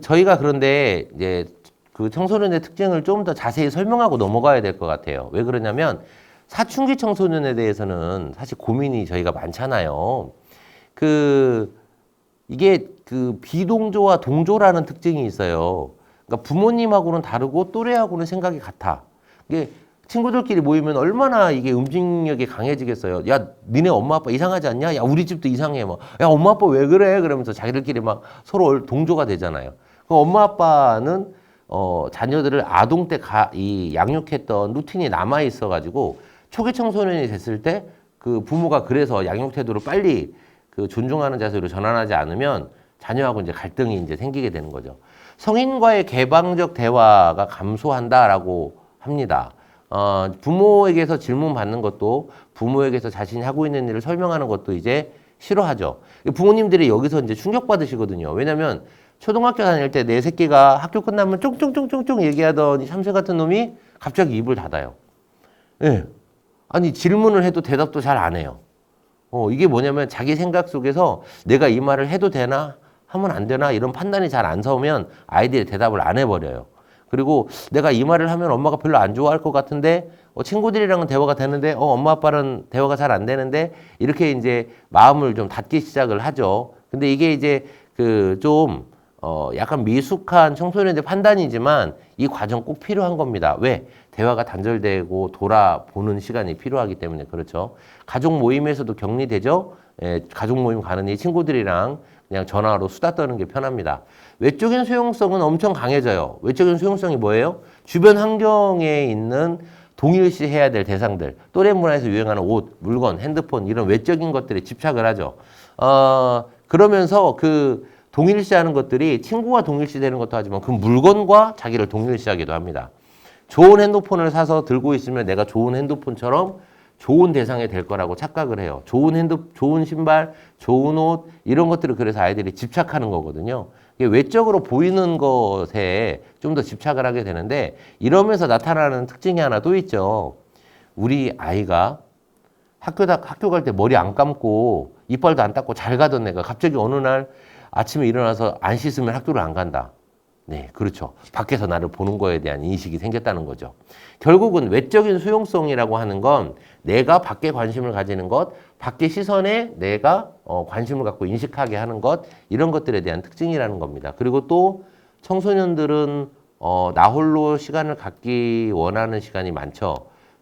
저희가 그런데 이제 그 청소년의 특징을 좀 더 자세히 설명하고 넘어가야 될 것 같아요. 왜 그러냐면 사춘기 청소년에 대해서는 사실 고민이 저희가 많잖아요. 이게 비동조와 동조라는 특징이 있어요. 그러니까 부모님하고는 다르고 또래하고는 생각이 같아. 이게 친구들끼리 모이면 얼마나 이게 응징력이 강해지겠어요. 야, 니네 엄마 아빠 이상하지 않냐? 야, 우리 집도 이상해. 뭐, 야, 엄마 아빠 왜 그래? 그러면서 자기들끼리 막 서로 동조가 되잖아요. 그럼 엄마 아빠는 자녀들을 아동 때 이 양육했던 루틴이 남아 있어가지고 초기 청소년이 됐을 때 그 부모가 그래서 양육 태도를 빨리 그 존중하는 자세로 전환하지 않으면 자녀하고 이제 갈등이 이제 생기게 되는 거죠. 성인과의 개방적 대화가 감소한다라고 합니다. 부모에게서 질문 받는 것도 부모에게서 자신이 하고 있는 일을 설명하는 것도 이제 싫어하죠. 부모님들이 여기서 이제 충격받으시거든요. 왜냐면 초등학교 다닐 때 내 새끼가 학교 끝나면 쫑쫑쫑쫑쫑 얘기하던 이 삼세 같은 놈이 갑자기 입을 닫아요. 예. 아니, 질문을 해도 대답도 잘 안 해요. 이게 뭐냐면 자기 생각 속에서 내가 이 말을 해도 되나? 하면 안 되나? 이런 판단이 잘 안 서면 아이들이 대답을 안 해버려요. 그리고 내가 이 말을 하면 엄마가 별로 안 좋아할 것 같은데 친구들이랑은 대화가 되는데 엄마 아빠는 대화가 잘 안 되는데 이렇게 이제 마음을 좀 닫기 시작을 하죠. 근데 이게 이제 약간 미숙한 청소년의 판단이지만 이 과정 꼭 필요한 겁니다. 왜? 대화가 단절되고 돌아보는 시간이 필요하기 때문에 그렇죠. 가족 모임에서도 격리되죠. 가족 모임 가느니 친구들이랑 그냥 전화로 수다 떠는 게 편합니다. 외적인 수용성은 엄청 강해져요. 외적인 수용성이 뭐예요? 주변 환경에 있는 동일시해야 될 대상들, 또래 문화에서 유행하는 옷, 물건, 핸드폰 이런 외적인 것들에 집착을 하죠. 그러면서 동일시하는 것들이 친구와 동일시되는 것도 하지만 그 물건과 자기를 동일시하기도 합니다. 좋은 핸드폰을 사서 들고 있으면 내가 좋은 핸드폰처럼 좋은 대상이 될 거라고 착각을 해요. 좋은 신발, 좋은 옷 이런 것들을 그래서 아이들이 집착하는 거거든요. 외적으로 보이는 것에 좀 더 집착을 하게 되는데 이러면서 나타나는 특징이 하나 또 있죠. 우리 아이가 학교 갈 때 머리 안 감고 이빨도 안 닦고 잘 가던 애가 갑자기 어느 날 아침에 일어나서 안 씻으면 학교를 안 간다. 네, 그렇죠. 밖에서 나를 보는 거에 대한 인식이 생겼다는 거죠. 결국은 외적인 수용성이라고 하는 건 내가 밖에 관심을 가지는 것, 밖의 시선에 내가 관심을 갖고 인식하게 하는 것, 이런 것들에 대한 특징이라는 겁니다. 그리고 또 청소년들은 나 홀로 시간을 갖기 원하는 시간이 많죠.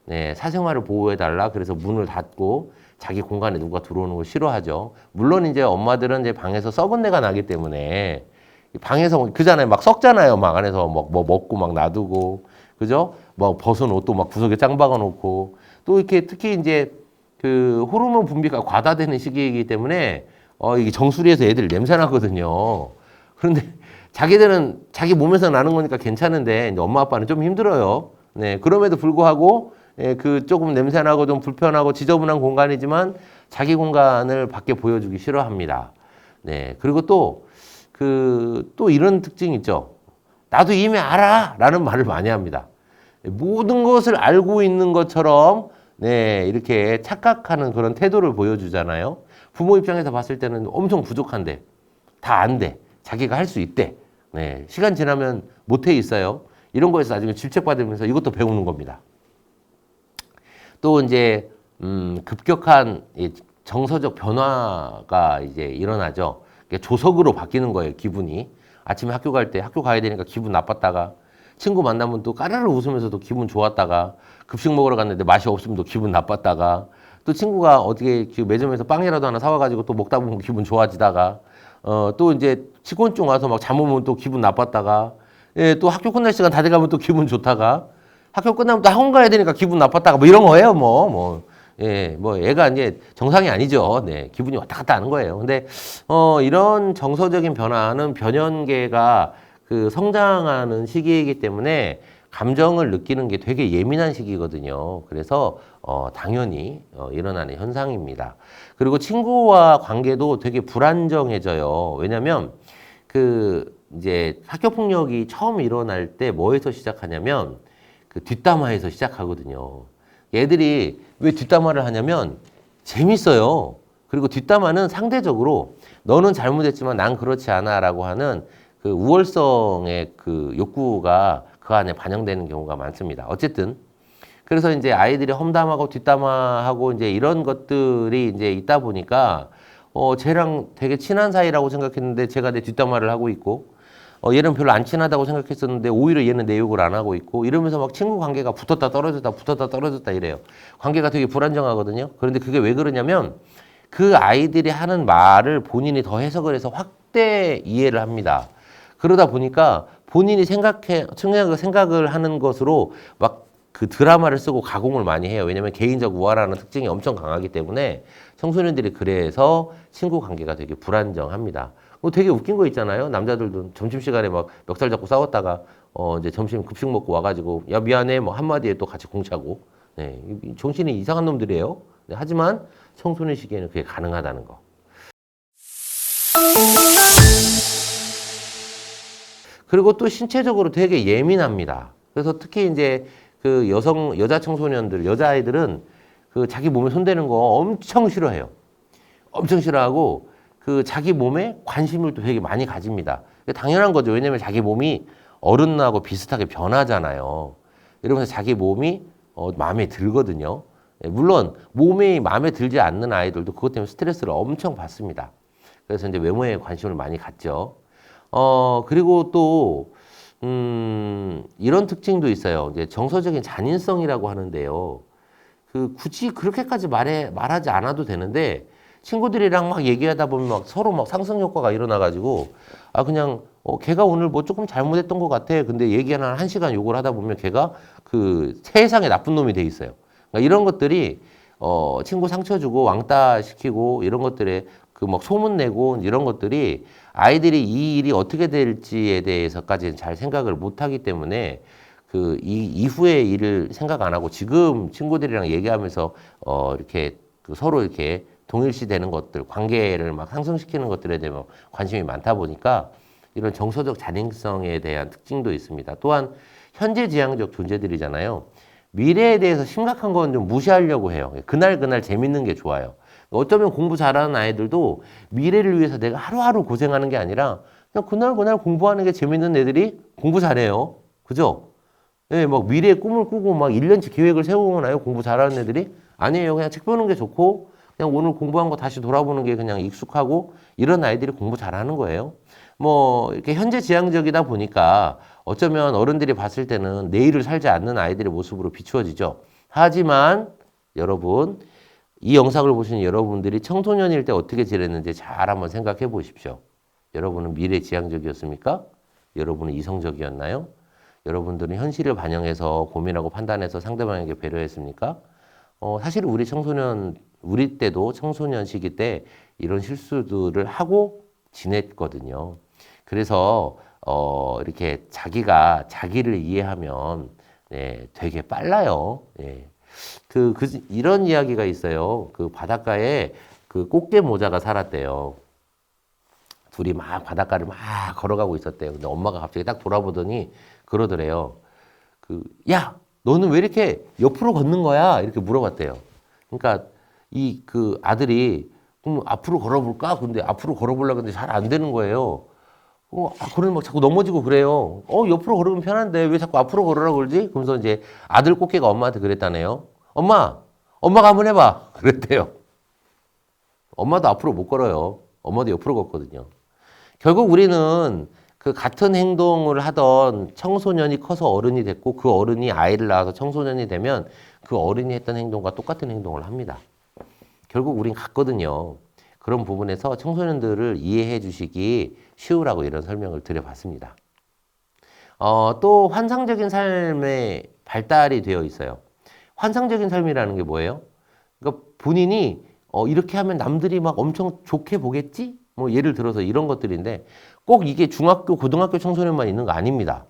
네, 사생활을 보호해달라. 그래서 문을 닫고 자기 공간에 누가 들어오는 걸 싫어하죠. 물론 이제 엄마들은 이제 방에서 썩은 내가 나기 때문에 방에서 그잖아요. 막 썩잖아요. 막 안에서 뭐 먹고 막 놔두고, 그죠? 뭐 벗은 옷도 막 구석에 짱 박아 놓고, 또 이렇게 특히 이제 호르몬 분비가 과다되는 시기이기 때문에 이게 정수리에서 애들 냄새 나거든요. 그런데 자기들은 자기 몸에서 나는 거니까 괜찮은데 이제 엄마 아빠는 좀 힘들어요. 네, 그럼에도 불구하고 조금 냄새 나고 좀 불편하고 지저분한 공간이지만 자기 공간을 밖에 보여주기 싫어합니다. 네, 그리고 또 이런 특징이 있죠. 나도 이미 알아! 라는 말을 많이 합니다. 모든 것을 알고 있는 것처럼, 네, 이렇게 착각하는 그런 태도를 보여주잖아요. 부모 입장에서 봤을 때는 엄청 부족한데, 다 안 돼. 자기가 할 수 있대. 네, 시간 지나면 못해 있어요. 이런 거에서 나중에 질책받으면서 이것도 배우는 겁니다. 또 이제, 급격한 정서적 변화가 이제 일어나죠. 조석으로 바뀌는 거예요, 기분이. 아침에 학교 갈 때 학교 가야 되니까 기분 나빴다가 친구 만나면 또 까르르 웃으면서도 기분 좋았다가 급식 먹으러 갔는데 맛이 없으면 또 기분 나빴다가 또 친구가 어떻게 매점에서 빵이라도 하나 사와가지고 또 먹다 보면 기분 좋아지다가 또 이제 치곤증 와서 막 잠 오면 또 기분 나빴다가 또 학교 끝날 시간 다 돼가면 또 기분 좋다가 학교 끝나면 또 학원 가야 되니까 기분 나빴다가 뭐 이런 거예요, 애가 이제 정상이 아니죠. 네, 기분이 왔다 갔다 하는 거예요. 근데, 이런 정서적인 변화는 변연계가 성장하는 시기이기 때문에 감정을 느끼는 게 되게 예민한 시기거든요. 그래서, 당연히, 일어나는 현상입니다. 그리고 친구와 관계도 되게 불안정해져요. 왜냐면, 이제 학교폭력이 처음 일어날 때 뭐에서 시작하냐면, 그 뒷담화에서 시작하거든요. 애들이 왜 뒷담화를 하냐면 재밌어요. 그리고 뒷담화는 상대적으로 너는 잘못했지만 난 그렇지 않아라고 하는 그 우월성의 그 욕구가 그 안에 반영되는 경우가 많습니다. 어쨌든 그래서 이제 아이들이 험담하고 뒷담화하고 이제 이런 것들이 이제 있다 보니까 쟤랑 되게 친한 사이라고 생각했는데 제가 내 뒷담화를 하고 있고 얘는 별로 안 친하다고 생각했었는데 오히려 얘는 내 욕을 안 하고 있고 이러면서 막 친구 관계가 붙었다 떨어졌다 이래요. 관계가 되게 불안정하거든요. 그런데 그게 왜 그러냐면 그 아이들이 하는 말을 본인이 더 해석을 해서 확대 이해를 합니다. 그러다 보니까 본인이 생각을 하는 것으로 막 그 드라마를 쓰고 가공을 많이 해요. 왜냐면 개인적 우화라는 특징이 엄청 강하기 때문에 청소년들이 그래서 친구 관계가 되게 불안정합니다. 되게 웃긴 거 있잖아요. 남자들도 점심시간에 막 멱살 잡고 싸웠다가 이제 점심 급식 먹고 와가지고 야 미안해 뭐 한마디에 또 같이 공차고 네, 정신이 이상한 놈들이에요. 네, 하지만 청소년 시기에는 그게 가능하다는 거. 그리고 또 신체적으로 되게 예민합니다. 그래서 특히 이제 그 여자 청소년들, 여자아이들은 그 자기 몸에 손대는 거 엄청 싫어해요. 엄청 싫어하고 그 자기 몸에 관심을 또 되게 많이 가집니다. 당연한 거죠. 왜냐면 자기 몸이 어른하고 비슷하게 변하잖아요. 이러면서 자기 몸이 마음에 들거든요. 물론 몸이 마음에 들지 않는 아이들도 그것 때문에 스트레스를 엄청 받습니다. 그래서 이제 외모에 관심을 많이 갖죠. 그리고 또 이런 특징도 있어요. 이제 정서적인 잔인성이라고 하는데요. 그 굳이 그렇게까지 말하지 않아도 되는데 친구들이랑 막 얘기하다 보면 막 서로 막 상승 효과가 일어나가지고 그냥 걔가 오늘 뭐 조금 잘못했던 것 같아. 근데 얘기하는 한 시간 욕을 하다 보면 걔가 그 세상에 나쁜 놈이 돼 있어요. 그러니까 이런 것들이 친구 상처 주고 왕따 시키고 이런 것들에 그 막 소문 내고 이런 것들이 아이들이 이 일이 어떻게 될지에 대해서까지는 잘 생각을 못 하기 때문에 그 이후의 일을 생각 안 하고 지금 친구들이랑 얘기하면서 이렇게 그 서로 이렇게 동일시 되는 것들, 관계를 막 상승시키는 것들에 대한 관심이 많다 보니까 이런 정서적 잔인성에 대한 특징도 있습니다. 또한 현재지향적 존재들이잖아요. 미래에 대해서 심각한 건 좀 무시하려고 해요. 그날 재밌는 게 좋아요. 어쩌면 공부 잘하는 아이들도 미래를 위해서 내가 하루하루 고생하는 게 아니라 그냥 그날 공부하는 게 재밌는 애들이 공부 잘해요. 그죠? 예, 막 미래의 꿈을 꾸고 막 1년치 계획을 세우나요? 공부 잘하는 애들이? 아니에요. 그냥 책 보는 게 좋고 그냥 오늘 공부한 거 다시 돌아보는 게 그냥 익숙하고 이런 아이들이 공부 잘하는 거예요. 뭐 이렇게 현재지향적이다 보니까 어쩌면 어른들이 봤을 때는 내일을 살지 않는 아이들의 모습으로 비추어지죠. 하지만 여러분 이 영상을 보시는 여러분들이 청소년일 때 어떻게 지냈는지 잘 한번 생각해 보십시오. 여러분은 미래지향적이었습니까? 여러분은 이성적이었나요? 여러분들은 현실을 반영해서 고민하고 판단해서 상대방에게 배려했습니까? 사실 우리 때도 청소년 시기 때 이런 실수들을 하고 지냈거든요. 그래서, 이렇게 자기가 자기를 이해하면, 네, 되게 빨라요. 네. 이런 이야기가 있어요. 그 바닷가에 그 꽃게 모자가 살았대요. 둘이 막 바닷가를 막 걸어가고 있었대요. 근데 엄마가 갑자기 딱 돌아보더니 그러더래요. 야, 너는 왜 이렇게 옆으로 걷는 거야? 이렇게 물어봤대요. 그러니까 그 아들이 그럼 앞으로 걸어볼까? 근데 앞으로 걸어보려고 했는데 잘 안 되는 거예요. 그러면 막 자꾸 넘어지고 그래요. 옆으로 걸으면 편한데 왜 자꾸 앞으로 걸으라고 그러지? 그러면서 이제 아들 꽃게가 엄마한테 그랬다네요. 엄마가 한번 해봐. 그랬대요. 엄마도 앞으로 못 걸어요. 엄마도 옆으로 걷거든요. 결국 우리는 그 같은 행동을 하던 청소년이 커서 어른이 됐고 그 어른이 아이를 낳아서 청소년이 되면 그 어른이 했던 행동과 똑같은 행동을 합니다. 결국 우린 같거든요. 그런 부분에서 청소년들을 이해해 주시기 쉬우라고 이런 설명을 드려봤습니다. 또 환상적인 삶의 발달이 되어 있어요. 환상적인 삶이라는 게 뭐예요? 그러니까 본인이 이렇게 하면 남들이 막 엄청 좋게 보겠지? 뭐 예를 들어서 이런 것들인데 꼭 이게 중학교, 고등학교 청소년만 있는 거 아닙니다.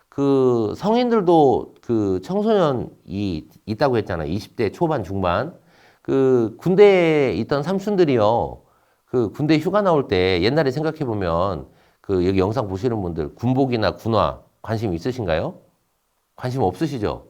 그 성인들도 그 청소년이 있다고 했잖아요. 20대 초반, 중반. 그 군대에 있던 삼촌들이요. 그 군대 휴가 나올 때 옛날에 생각해 보면 그 여기 영상 보시는 분들 군복이나 군화 관심 있으신가요? 관심 없으시죠?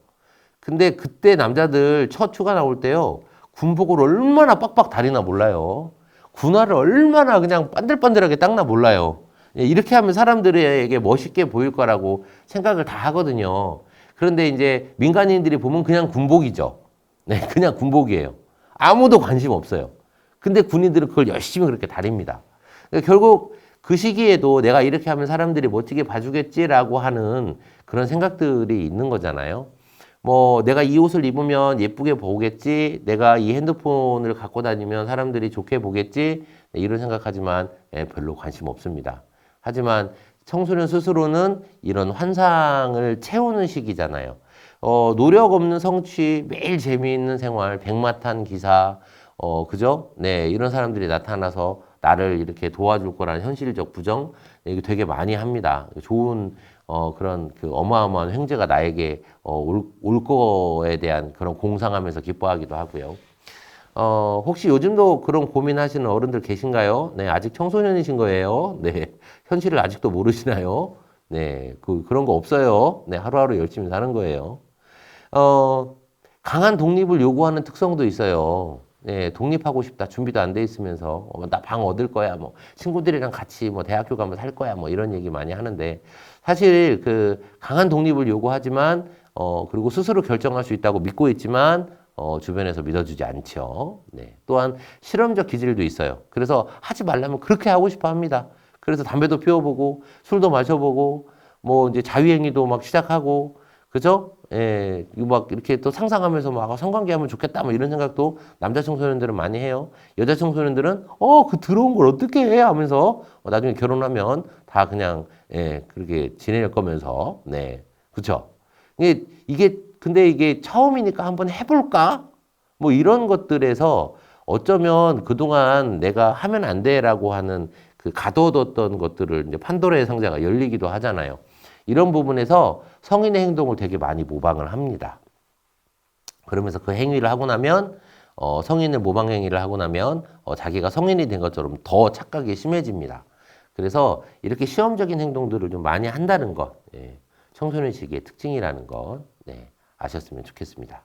근데 그때 남자들 첫 휴가 나올 때요. 군복을 얼마나 빡빡 다리나 몰라요. 군화를 얼마나 그냥 반들반들하게 닦나 몰라요. 예, 이렇게 하면 사람들에게 멋있게 보일 거라고 생각을 다 하거든요. 그런데 이제 민간인들이 보면 그냥 군복이죠. 네, 그냥 군복이에요. 아무도 관심 없어요. 근데 군인들은 그걸 열심히 그렇게 다립니다. 그러니까 결국 그 시기에도 내가 이렇게 하면 사람들이 멋지게 봐주겠지라고 하는 그런 생각들이 있는 거잖아요. 뭐 내가 이 옷을 입으면 예쁘게 보겠지, 내가 이 핸드폰을 갖고 다니면 사람들이 좋게 보겠지, 이런 생각하지만 별로 관심 없습니다. 하지만 청소년 스스로는 이런 환상을 채우는 시기잖아요. 노력 없는 성취, 매일 재미있는 생활, 백마탄 기사, 그죠? 네, 이런 사람들이 나타나서 나를 이렇게 도와줄 거라는 현실적 부정, 이게 되게 많이 합니다. 좋은, 그런 그 어마어마한 횡재가 나에게, 올 거에 대한 그런 공상하면서 기뻐하기도 하고요. 혹시 요즘도 그런 고민하시는 어른들 계신가요? 네, 아직 청소년이신 거예요. 네, 현실을 아직도 모르시나요? 네, 그런 거 없어요. 네, 하루하루 열심히 사는 거예요. 어, 강한 독립을 요구하는 특성도 있어요. 네, 독립하고 싶다. 준비도 안 돼 있으면서 나 방 얻을 거야. 뭐 친구들이랑 같이 뭐 대학교 가면 살 거야. 뭐 이런 얘기 많이 하는데 사실 그 강한 독립을 요구하지만 그리고 스스로 결정할 수 있다고 믿고 있지만 주변에서 믿어주지 않죠. 네. 또한 실험적 기질도 있어요. 그래서 하지 말라면 그렇게 하고 싶어 합니다. 그래서 담배도 피워보고 술도 마셔보고 뭐 이제 자유행위도 막 시작하고 그죠? 예, 이거 막 이렇게 또 상상하면서 막 성관계 하면 좋겠다 뭐 이런 생각도 남자 청소년들은 많이 해요. 여자 청소년들은 그 더러운 걸 어떻게 해 하면서 나중에 결혼하면 다 그냥 그렇게 지낼 거면서 네, 그렇죠? 근데 이게 처음이니까 한번 해볼까? 뭐 이런 것들에서 어쩌면 그동안 내가 하면 안 돼라고 하는 그 가둬뒀던 것들을 이제 판도라의 상자가 열리기도 하잖아요. 이런 부분에서 성인의 행동을 되게 많이 모방을 합니다. 그러면서 그 행위를 하고 나면 성인을 모방 행위를 하고 나면 자기가 성인이 된 것처럼 더 착각이 심해집니다. 그래서 이렇게 시험적인 행동들을 좀 많이 한다는 것, 청소년 시기의 특징이라는 것 아셨으면 좋겠습니다.